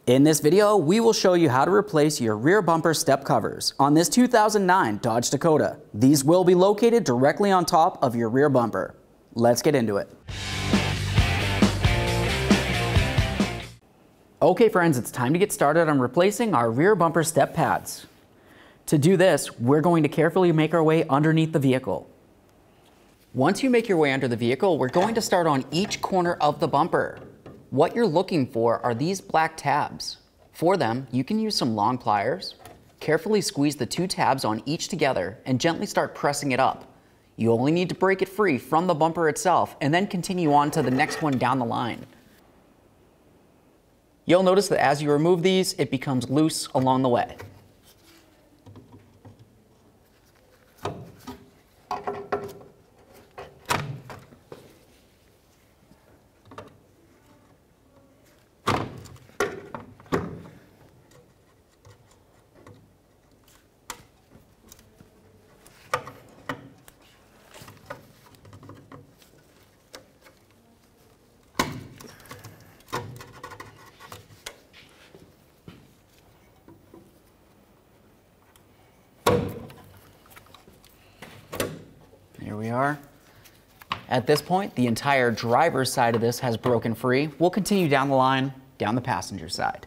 In this video, we will show you how to replace your rear bumper step covers on this 2009 Dodge Dakota. These will be located directly on top of your rear bumper. Let's get into it. Okay friends, it's time to get started on replacing our rear bumper step pads. To do this, we're going to carefully make our way underneath the vehicle. Once you make your way under the vehicle, we're going to start on each corner of the bumper. What you're looking for are these black tabs. For them, you can use some long pliers. Carefully squeeze the two tabs on each together and gently start pressing it up. You only need to break it free from the bumper itself and then continue on to the next one down the line. You'll notice that as you remove these, it becomes loose along the way. Here we are. At this point, the entire driver's side of this has broken free. We'll continue down the line, down the passenger side.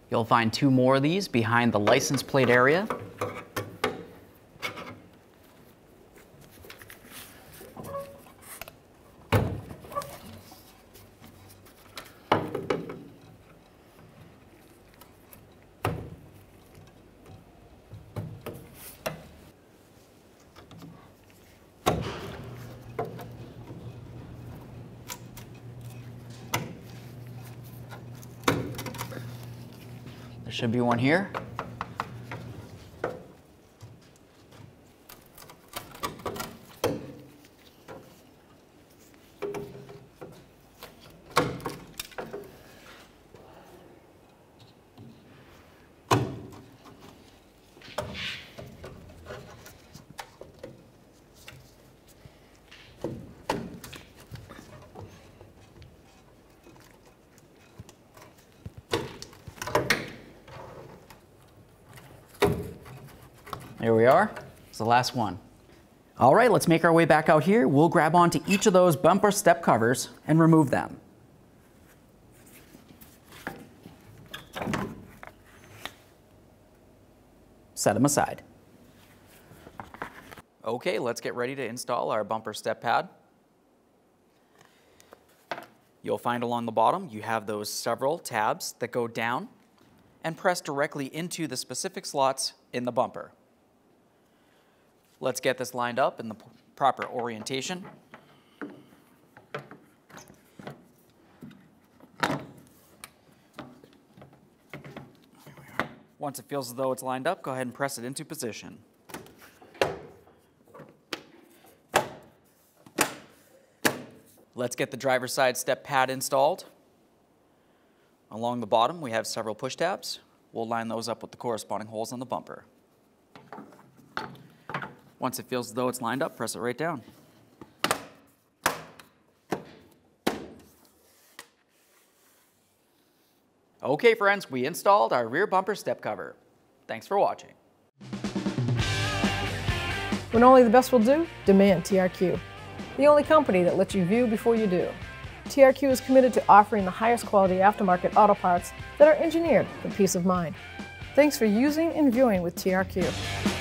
You'll find two more of these behind the license plate area. There should be one here. There we are. It's the last one. All right, let's make our way back out here. We'll grab onto each of those bumper step covers and remove them. Set them aside. Okay, let's get ready to install our bumper step pad. You'll find along the bottom, you have those several tabs that go down and press directly into the specific slots in the bumper. Let's get this lined up in the proper orientation. Once it feels as though it's lined up, go ahead and press it into position. Let's get the driver's side step pad installed. Along the bottom, we have several push tabs. We'll line those up with the corresponding holes on the bumper. Once it feels as though it's lined up, press it right down. Okay friends, we installed our rear bumper step cover. Thanks for watching. When only the best will do, demand TRQ. The only company that lets you view before you do. TRQ is committed to offering the highest quality aftermarket auto parts that are engineered for peace of mind. Thanks for using and viewing with TRQ.